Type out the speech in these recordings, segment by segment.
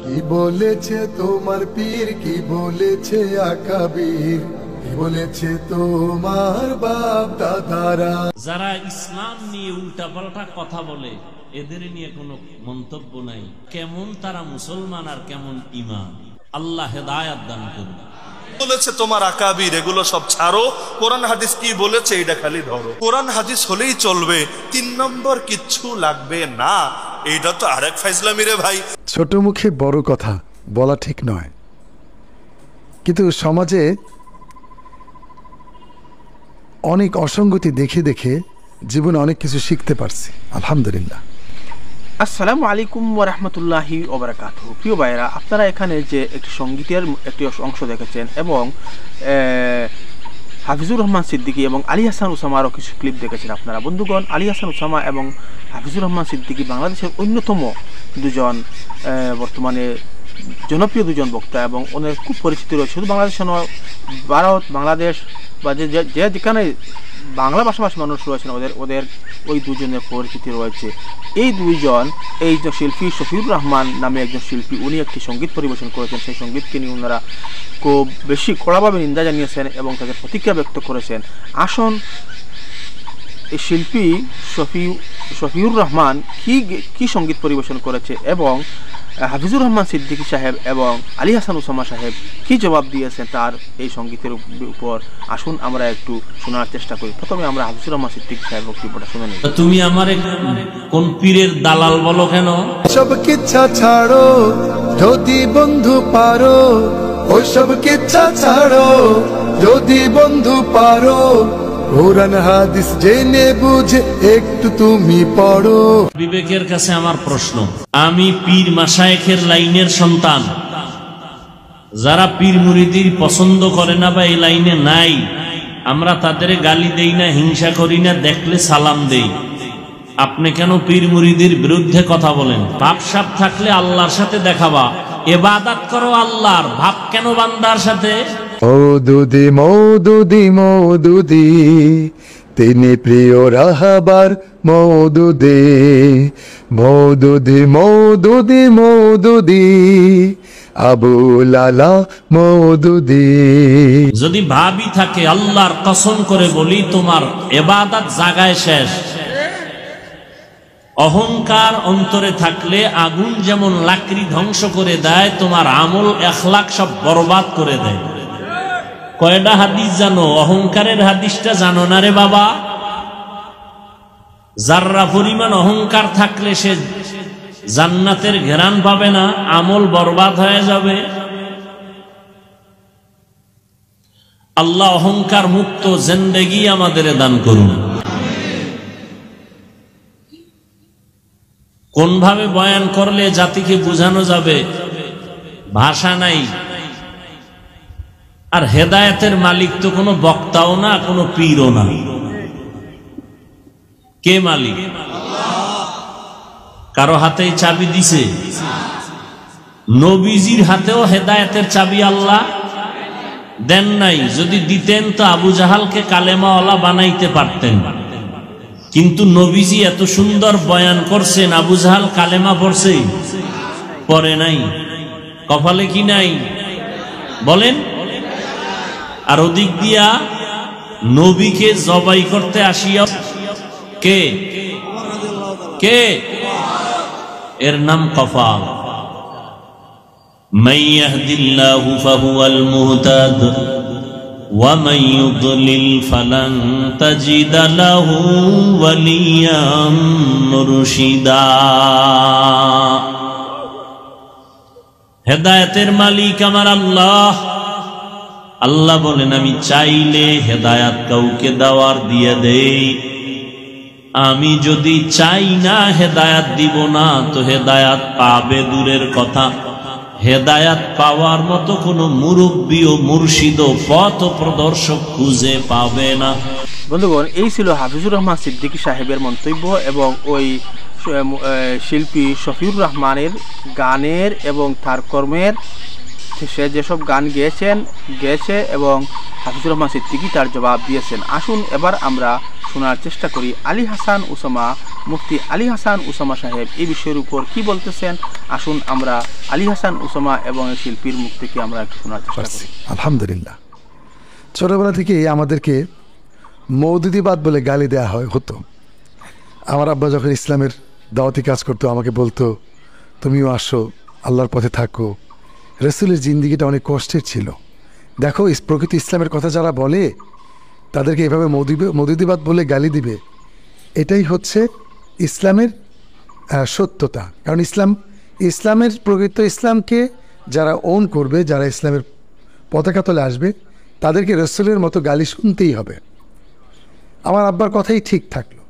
কি বলেছে তোমার পীর, কি বলেছে আকাবির, কি বলেছে তোমার বাপ দাদারা। যারা ইসলাম নিয়ে উল্টাপাল্টা কথা বলে এদের নিয়ে কোনো মন্তব্য নাই। কেমন তারা মুসলমান আর কেমন ঈমান, আল্লাহ হেদায়েত দান করুন। বলেছে তোমার আকাবির, এগুলো সব ছাড়ো, কোরআন হাদিস কি বলেছে এটা খালি ধরো। কোরআন হাদিস হলেই চলবে, 3 নম্বর কিচ্ছু লাগবে না। এইটা তো আরেক ফাইজলামি রে ভাই। ছোট মুখে বড় কথা বলা ঠিক নয়, কিন্তু সমাজে অনেক অসঙ্গতি দেখে দেখে জীবনে অনেক কিছু শিখতে পারছি, আলহামদুলিল্লাহ। আসসালামু আলাইকুম ওয়া রাহমাতুল্লাহি ওয়া বারাকাতুহু। প্রিয় ভাইরা, আপনারা এখানে যে একটি সঙ্গীতের একটি অংশ দেখেছেন এবং হাফিজুর রহমান সিদ্দিকী এবং আলী হাসান উসামারও কিছু ক্লিপ দেখেছেন আপনারা। বন্ধুগণ, আলী হাসান উসামা এবং হাফিজুর রহমান সিদ্দিকী বাংলাদেশের অন্যতম দুজন বর্তমানে জনপ্রিয় দুজন বক্তা এবং ওদের খুব পরিচিতি রয়েছে। শুধু বাংলাদেশ নয়, ভারত, বাংলাদেশ বা যেখানে বাংলা ভাষাভাষী মানুষ রয়েছেন ওদের ওই দুজনের পরিচিতি রয়েছে। এই দুইজন, এই যে শিল্পী শফিউর রহমান নামে একজন শিল্পী, উনি একটি সঙ্গীত পরিবেশন করেছেন। সেই সঙ্গীতকে নিয়ে ওনারা খুব বেশি কড়াভাবে নিন্দা জানিয়েছেন এবং তাদের প্রতিক্রিয়া ব্যক্ত করেছেন। আসুন এই শিল্পী শফিউর রহমান কি সঙ্গীত পরিবেশন করেছে এবং হাফিজুর রহমান সিদ্দিকী সাহেব এবং আলী হাসান উসামা সাহেব কি জবাব দিয়েছেন তার এই সঙ্গীতের উপর আসুন আমরা একটু শোনার চেষ্টা করি। প্রথমে আমরা হাফিজুর রহমান সিদ্দিকী সাহেব বক্তব্যটা শুনে নিই। তুমি আমার কোন পীরের দালাল বলো কেন? সব কিচ্ছা ছাড়ো যদি বন্ধু পারো, ওই সব কিচ্ছা ছাড়ো যদি বন্ধু পারো, কোরআন হাদিস জেনে বুঝে একটু তুমি পড়ো। বিবেকের কাছে আমার প্রশ্ন, আমি পীর মাশায়েখের লাইনের সন্তান। যারা পীর মুরিদির পছন্দ করে না বা এই লাইনে নাই, আমরা তাদের গালি দেই না, হিংসা করি না, দেখলে সালাম দেই। আপনি কেন পীর মুরিদির বিরুদ্ধে কথা বলেন? পাপ সাপ থাকলে আল্লাহর সাথে দেখাবা, ইবাদত করো আল্লাহর, ভাব কেন বান্দার সাথে? মওদুদি মওদুদি মওদুদি, তিনি প্রিয় রাহাবার মওদুদি, মওদুদি মওদুদি মওদুদি, আবু লালা মওদুদি। যদি ভাবি থাকে, আল্লাহর কসম করে বলি, তোমার ইবাদত জায়গায় শেষ। অহংকার অন্তরে থাকলে আগুন যেমন লাকড়ি ধ্বংস করে দেয়, তোমার আমল এখলাক সব বরবাদ করে দেয়। কয়টা হাদিস জানো? অহংকারের হাদিসটা জানো না রে বাবা? যাররা পরিমাণ অহংকার থাকলে সে জান্নাতের ঘেরান পাবে না, আমল বরবাদ হয়ে যাবে। আল্লাহ অহংকার মুক্ত জিন্দেগি আমাদের দান করুন। কোন ভাবে বয়ান করলে জাতিকে বোঝানো যাবে, ভাষা নাই। আর হেদায়েতের মালিক তো কোনো বক্তাও না, কোনো পীরও না। কে মালিক? কারো হাতেই চাবি দিছে? নবীজির হাতেও হেদায়েতের চাবি আল্লাহ দেন নাই। যদি দিতেন তো আবু জাহালকে কালেমাওয়ালা বানাইতে পারতেন। কিন্তু নবীজি এত সুন্দর বয়ান করছেন, আবু জাহাল কালেমা পড়ছে? পড়ে নাই। কপালে কি নাই বলেন? আর ওদিক দিয়া নবীকে জবাই করতে আসিয়া কে কে? এর নাম কফাল। মান ইয়াহদিল্লাহু ফাহুয়াল মুহতাদ ওয়া মান ইউদ্লিল ফালান তাজিদা লাহু ওয়ালিয়াম মুরশিদা। হেদায়েতের মালিক আমার আল্লাহ। আল্লাহ বলেন, আমি চাইলে হেদায়াত কাউকে দেওয়ার দিয়ে দেই, আমি যদি চাই না হেদায়াত দিব না, তো হেদায়াত পাবে দূরের কথা, হেদায়াত পাওয়ার মতো কোনো মুরব্বী ও মুর্শিদ ও পথ প্রদর্শক খুঁজে পাবে না। বন্ধুগণ, এই ছিল হাফিজুর রহমান সিদ্দিকী সাহেবের মন্তব্য এবং ওই শিল্পী শফিউর রহমানের গানের এবং তার কর্মের সে যেসব গান গেয়েছে এবং হাফিজুর রহমান সিদ্দিকী তার জবাব দিয়েছেন। আসুন এবার আমরা শোনার চেষ্টা করি আলী হাসান উসামা, মুফতি আলী হাসান উসামা সাহেব এই বিষয়ের উপর কি বলতেছেন। আসুন আমরা আলী হাসান উসামা এবং শিল্পীর মুখ থেকে আমরা একটু শোনার চেষ্টা করি। আলহামদুলিল্লাহ, ছোটবেলা থেকেই আমাদেরকে মৌদুদিবাদ বলে গালি দেওয়া হতো। আমার আব্বা যখন ইসলামের দাওয়াতি কাজ করতো আমাকে বলতো, তুমিও আসো, আল্লাহর পথে থাকো। রসুলের জিন্দিগিটা অনেক কষ্টের ছিল। দেখো, প্রকৃত ইসলামের কথা যারা বলে তাদেরকে এভাবে মৌদুদিবাদ বলে গালি দিবে, এটাই হচ্ছে ইসলামের সত্যতা। কারণ ইসলামের প্রকৃত ইসলামকে যারা ওন করবে, যারা ইসলামের পতাকা তলে আসবে, তাদেরকে রসুলের মতো গালি শুনতেই হবে। আমার আব্বার কথাই ঠিক থাকলো,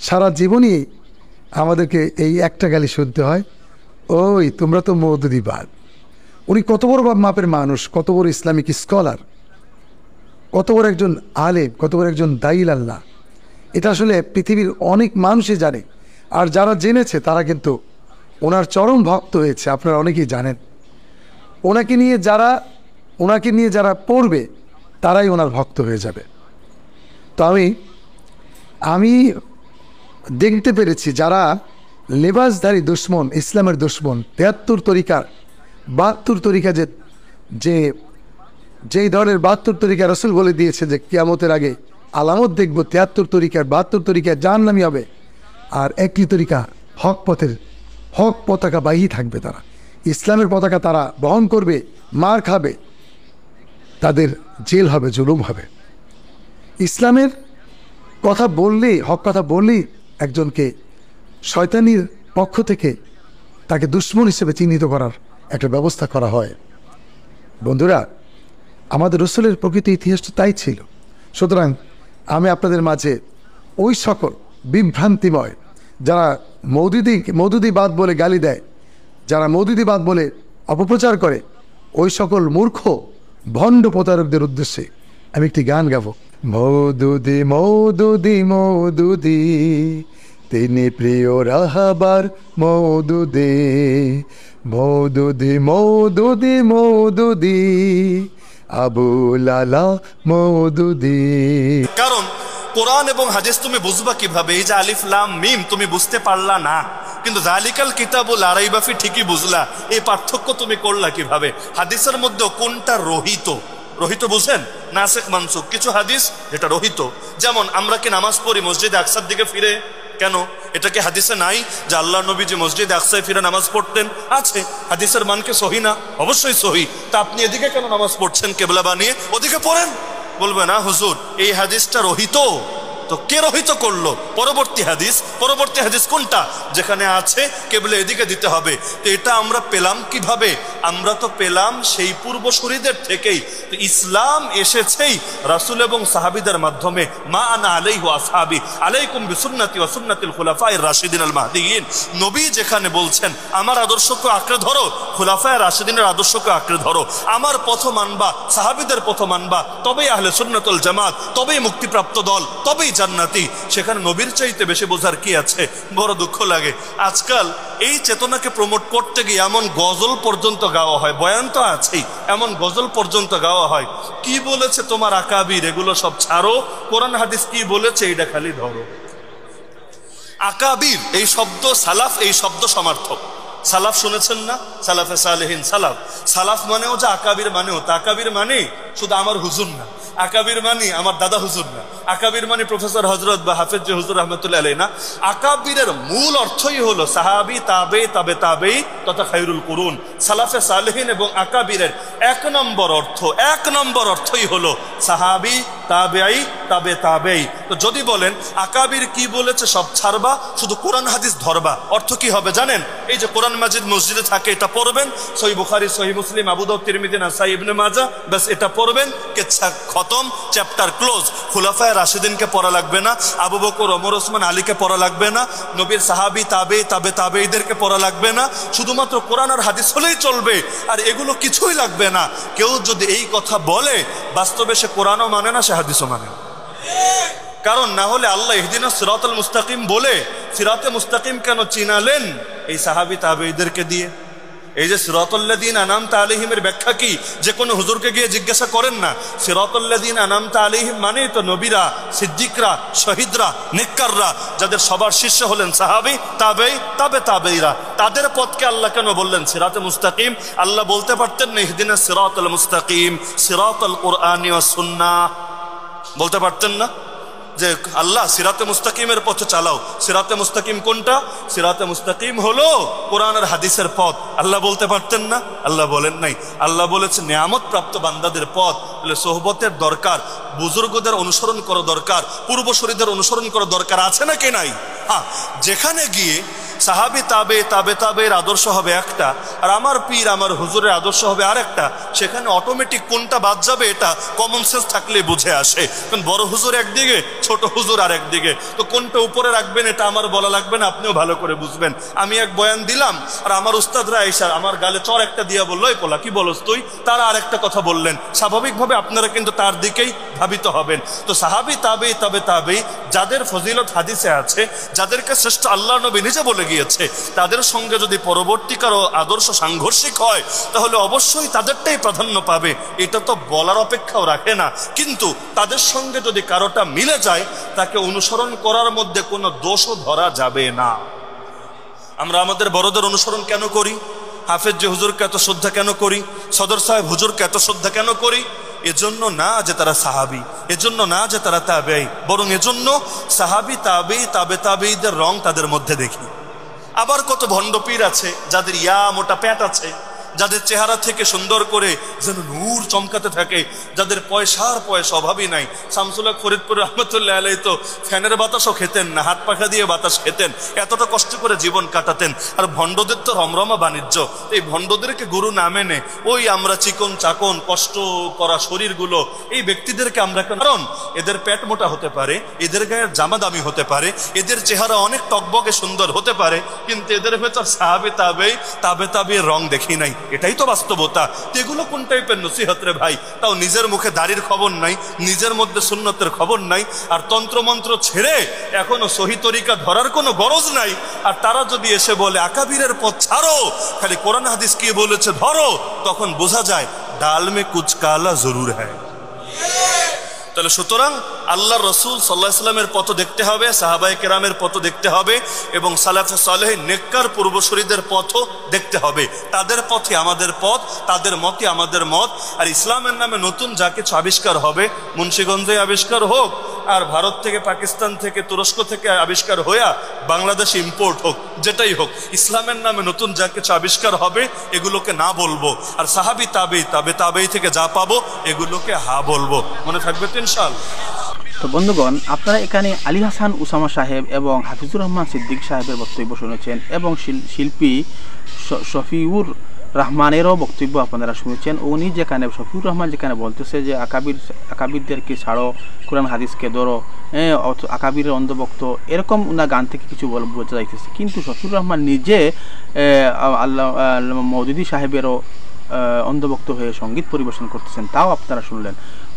সারা জীবনই আমাদেরকে এই একটা গালি শুনতে হয়, ওই তোমরা তো মৌদুদিবাদ। উনি কত বড় মাপের মানুষ, কত বড় ইসলামিক স্কলার, কত বড় একজন আলেম, কত বড় একজন দাইল আল্লাহ, এটা আসলে পৃথিবীর অনেক মানুষই জানে। আর যারা জেনেছে তারা কিন্তু ওনার চরম ভক্ত হয়েছে, আপনারা অনেকেই জানেন। ওনাকে নিয়ে যারা পড়বে তারাই ওনার ভক্ত হয়ে যাবে। তো আমি দেখতে পেরেছি যারা লেবাসধারী দুশ্মন, ইসলামের দুশ্মন, 73 তরিকার 72 তরিকা, যেই ধরনের 72 তরিকা রসুল বলে দিয়েছে যে কিয়ামতের আগে আলামত দেখব 73 তরিকার 72 তরিকায় জাহান্নামী হবে, আর একটি তরিকা হক পতাকা বাহিয়ে থাকবে। তারা ইসলামের পতাকা তারা বহন করবে, মার খাবে, তাদের জেল হবে, জুলুম হবে। ইসলামের কথা বললেই, হক কথা বললেই একজনকে শয়তানির পক্ষ থেকে তাকে দুশ্মন হিসেবে চিহ্নিত করার একটা ব্যবস্থা করা হয়। বন্ধুরা, আমাদের রসুলের প্রকৃত ইতিহাস তো তাই ছিল। সুতরাং আমি আপনাদের মাঝে ওই সকল বিভ্রান্তিময় যারা মৌদুদিবাদ বলে গালি দেয়, যারা মৌদুদিবাদ বলে অপপ্রচার করে, ওই সকল মূর্খ ভণ্ড প্রতারকদের উদ্দেশ্যে আমি একটি গান গাবো। মৌদুদি মৌদুদি মৌদুদি, তিনি প্রিয় রাহাবার মৌদুদি, মৌদুদি মৌদুদি মৌদুদি, আবু লালা মৌদুদি। কারণ কোরআন এবং হাদিস তুমি বুঝবা কিভাবে? এই যে আলিফ লাম মিম তুমি বুঝতে পারলা না, কিন্তু যালিকাল কিতাবু লা রাইবা ফি ঠিকই বুঝলা। এই পার্থক্য তুমি করলা কিভাবে? হাদিসের মধ্যে কোনটা রহিত বুঝেন, নাসিখ মানসুখ। কিছু হাদিস যেটা রহিত, যেমন আমরা কি নামাজ পড়ি মসজিদে আকসার দিকে ফিরে, কেন? এটা কি হাদিসে নাই যে আল্লাহ নবী যে মসজিদে আকসায় ফিরে নামাজ পড়তেন? আছে। হাদিসের মান কি সহি না? অবশ্যই সহি। তা আপনি এদিকে কেন নামাজ পড়ছেন কেবলা বানিয়ে? ওদিকে পড়েন। বলবে না হুজুর এই হাদিসটা রহিত। তো কে রহিত করলো? পরবর্তী হাদিস কোনটা যেখানে আছে কেবলা এদিকে দিতে হবে। তো এটা আমরা পেলাম কিভাবে? আমরা তো পেলাম সেই পূর্বসূরীদের থেকেই। তো ইসলাম এসেছেই রাসূল এবং সাহাবীদের মাধ্যমে। মা আনা আলাইহি ওয়া আসহাবি আলাইকুম বিসুন্নতি ওয়া সুন্নাতিল খুলাফায়ে রাশিদিন আল মাহদিয়িন। নবী যেখানে বলছেন আমার আদর্শকে আঁকড়ে ধরো, খুলাফায়ে রাশিদিনের আদর্শকে আঁকড়ে ধরো, আমার পথ মানবা, সাহাবীদের পথ মানবা, তবেই আহলে সুন্নাত ওয়াল জামাত, তবেই মুক্তিপ্রাপ্ত দল, তবেই জান্নাতি। সেখানে নবীর চাইতে বেশি বোঝার কি আছে? বড় দুঃখ লাগে আজকাল এই চেতনাকে প্রমোট করতে গিয়ে এমন গজল পর্যন্ত গাওয়া হয়। বয়ান তো আছেই, এমন গজল পর্যন্ত গাওয়া হয়। কি বলেছে তোমার আকাবির, এগুলো সব ছাড়ো, কোরআন হাদিস কি বলেছে এটা খালি ধরো। আকাবির এই শব্দ, সালাফ এই শব্দ সমার্থক। সালাফ শুনেছেন না? সালাফে সালেহিন। সালাফ মানেও যে আকাবির মানেও তা। আকাবির মানে শুধু আমার হুজুর না, আকাবির মানে আমার দাদা হুজুর না, আকাবির মানে প্রফেসর হজরত বা হাফেজ হুজুর রহমতুল্লাহ আলাইহি না। আকাবিরের মূল অর্থই হলো সাহাবি, তাবে, তাবে তাবেই তথা খায়রুল কুরুন। সালাফে সালেহিন এবং আকাবিরের এক নম্বর অর্থই হলো সাহাবি, তাবেঈ, তাবে তাবেই। তো যদি বলেন আকাবির কি বলেছে সব ছাড়বা, শুধু কোরআন হাদিস ধরবা, অর্থ কি হবে জানেন? এই যে কোরআন মাজিদ মসজিদে থাকে এটা পড়বেন, সহিহ বুখারী, সহিহ মুসলিম, আবু দাউদ, তিরমিজি, নাসাই, ইবনে মাজাহ, বাস এটা পড়বেন, কেচ্ছা খতম, চ্যাপ্টার ক্লোজ। খুলাফায়ে রাশিদিনকে পড়া লাগবে না, আবু বকর, ওমর, ওসমান, আলীকে পড়া লাগবে না, নবীর সাহাবি, তাবে, তাবে তাবেঈদেরকে পড়া লাগবে না, শুধুমাত্র কোরআন আর হাদিস হলেই চলবে, আর এগুলো কিছুই লাগবে না। কেউ যদি এই কথা বলে বাস্তবে সে কোরআনও মানে না, সে হাদিসও মানে না। কারণ না হলে আল্লাহ ইহদিনাস সিরাতাল মুস্তাকিম বলে সিরাতে মুস্তাকিম কেন চিনালেন? এই সাহাবি তাবেঈদেরকে দিয়ে। এই যে সিরাতাল্লাযীনা আনআমতা আলাইহিমের ব্যাখ্যা কি যে কোনো হুজুরকে গিয়ে জিজ্ঞাসা করেন না। সিরাতাল্লাযীনা আনআমতা আলাইহিম মানে তো নবীরা, সিদ্দিকরা, শহীদরা, নেককাররা, যাদের সবার শীর্ষে হলেন সাহাবী, তাবেঈ, তাবেঈরা, তাদের পথকে আল্লাহ কেন বললেন সিরাতে মুস্তাকিম? আল্লাহ বলতে পারতেন না ইহদিনাস সিরাতাল মুস্তাকিম, সিরাতাল কুরআনি ওয়াস সুন্নাহ, বলতে পারতেন না যে আল্লাহ সিরাতে মুস্তাকিমের পথে চালাও? সিরাতে মুস্তাকিম কোনটা? সিরাতে মুস্তাকিম হলো কোরআন আর হাদিসের পথ। আল্লাহ বলতে পারতেন না? আল্লাহ বলেন নাই। আল্লাহ বলেছে নিয়ামত প্রাপ্ত বান্দাদের পথ। বলে সোহবতের দরকার, বুজুর্গদের অনুসরণ করা দরকার, পূর্বসূরীদের অনুসরণ করা দরকার, আছে নাকি নাই? হ্যাঁ, যেখানে গিয়ে সাহাবী তাবেঈর আদর্শ হবে একটা, আর আমার পীর আমার হুজুরের আদর্শ হবে আরেকটা, সেখানে অটোমেটিক কোনটা বাদ যাবে এটা কমন সেন্স থাকলে বুঝে আসে। কারণ বড় হুজুর একদিকে, ছোট হুজুর আর একদিকে, তো কোনটা উপরে রাখবেন এটা আমার বলা লাগবে না, আপনিও ভালো করে বুঝবেন। আমি এক বয়ান দিলাম আর আমার উস্তাদরা এসে আমার গালে চর একটা দিয়া বললো, এই পোলা কি বলস তুই, তারা আর একটা কথা বললেন, স্বাভাবিকভাবে আপনারা কিন্তু তার দিকেই ধাবিত হবেন। তো সাহাবী তাবেঈ যাদের ফজিলত হাদিসে আছে, যাদেরকে শ্রেষ্ঠ আল্লাহ নবী নিজে বলে গিয়েছে, তাদের সঙ্গে যদি পরবর্তীকার আদর্শ সাংঘর্ষিক হয় তাহলে অবশ্যই তাদেরটাই প্রাধান্য পাবে, এটা তো বলার অপেক্ষাও রাখে না। কিন্তু তাদের সঙ্গে যদি কারোটা মিলে যায় তাকে অনুসরণ করার মধ্যে কোনো দোষও ধরা যাবে না। আমরা আমাদের বড়দের অনুসরণ কেন করি? হাফেজ যে হুজুরকে এত শ্রদ্ধা কেন করি? সদর সাহেব হুজুরকে এত শ্রদ্ধা কেন করি? এজন্য না যে তারা সাহাবী, এজন্য না যে তারা তাবেঈ, বরং এজন্য সাহাবী তাবেঈদের রং তাদের মধ্যে দেখি। আবার কত ভণ্ড পীর আছে যাদের ইয়া মোটা প্যাট আছে, যাদের চেহারা থেকে সুন্দর করে যেন নূর চমকাতে থাকে, যাদের পয়সার অভাবই নাই। শামসুল হক ফরিদপুর রহমতুল্লাহ আলাইহি তো ফ্যানের বাতাসও খেতেন না, হাত পাখা দিয়ে বাতাস খেতেন, এতটা কষ্ট করে জীবন কাটাতেন। আর ভণ্ডদের তো রমরমা বাণিজ্য। এই ভণ্ডদেরকে গুরু না মেনে ওই আমরা চিকন চাকন কষ্ট করা শরীরগুলো, এই ব্যক্তিদেরকে আমরা, কারণ এদের পেট মোটা হতে পারে, এদের গায়ের জামা দামি হতে পারে, এদের চেহারা অনেক টকবকে সুন্দর হতে পারে, কিন্তু এদের ভেতর সাহাবী তাবেঈর রং দেখি নাই। এটাই তো বাস্তবতা। এগুলো কোন টাইপের নসিহত রে ভাই? তাও নিজের মুখে দাড়ির খবর নাই, নিজের মধ্যে সুন্নতের খবর নাই, আর তন্ত্রমন্ত্র ছেড়ে এখনো সহি তরিকা ধরার কোনো গরজ নাই। আর তারা যদি এসে বলে আকাবিরের পথ ছাড়ো, খালি কোরআন হাদিস কি বলেছে ধরো, তখন বোঝা যায় ডাল মে কুছ কালা জরুর হ্যায়। তাহলে সুতরাং আল্লাহ রসুল সাল্লাল্লাহু আলাইহি ওয়াসাল্লামের পথ দেখতে হবে, সাহাবায়ে কেরামের পথ দেখতে হবে, এবং সালাফে সালেহ নেককার পূর্বসূরীদের পথও দেখতে হবে। তাদের পথে আমাদের পথ, তাদের মতে আমাদের মত। আর ইসলামের নামে নতুন যা কিছু আবিষ্কার হবে, মুন্সিগঞ্জে আবিষ্কার হোক, আর ভারত থেকে, পাকিস্তান থেকে, তুরস্ক থেকে আবিষ্কার হইয়া বাংলাদেশে ইম্পোর্ট হোক, যেটাই হোক, ইসলামের নামে নতুন যা কিছু আবিষ্কার হবে এগুলোকে না বলবো, আর সাহাবী তাবেঈ থেকে যা পাবো এগুলোকে হা বলবো। মনে থাকবে তো ইনশাআল্লাহ। তো বন্ধুগণ, আপনারা এখানে আলী হাসান উসামা সাহেব এবং হাফিজুর রহমান সিদ্দিক সাহেবের বক্তব্য শুনেছেন, এবং শিল্পী শফিউর রহমানেরও বক্তব্য আপনারা শুনেছেন। উনি যেখানে, শফিউর রহমান যেখানে বলতেছে যে আকাবিরদেরকে ছাড়ো, কোরআন হাদিসকে ধরো, আকাবিরের অন্ধভক্ত, এরকম উনার গান থেকে কিছু বোঝা যাইতেছে। কিন্তু শফিউর রহমান নিজে আল্লাহ মওদুদী সাহেবেরও অন্ধভক্ত হয়ে সঙ্গীত পরিবেশন করতেছেন, তাও আপনারা শুনলেন।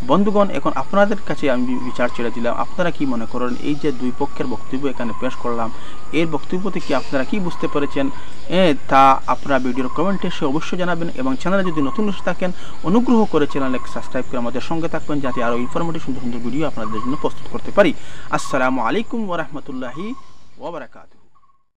বন্ধুগণ, এখন আপনাদের কাছে আমি বিচার ছেড়ে দিলাম, আপনারা কি মনে করেন? এই যে দুই পক্ষের বক্তব্য এখানে পেশ করলাম, এর বক্তব্য থেকে আপনারা কি বুঝতে পেরেছেন তা আপনারা ভিডিওর কমেন্টে এসে অবশ্যই জানাবেন, এবং চ্যানেলে যদি নতুন এসে থাকেন অনুগ্রহ করে চ্যানেলকে সাবস্ক্রাইব করে আমাদের সঙ্গে থাকবেন, যাতে আরও ইনফরমেটিভ সুন্দর সুন্দর ভিডিও আপনাদের জন্য প্রস্তুত করতে পারি। আসসালামু আলাইকুম ওয়া রাহমাতুল্লাহি ওয়া বারাকাতুহু।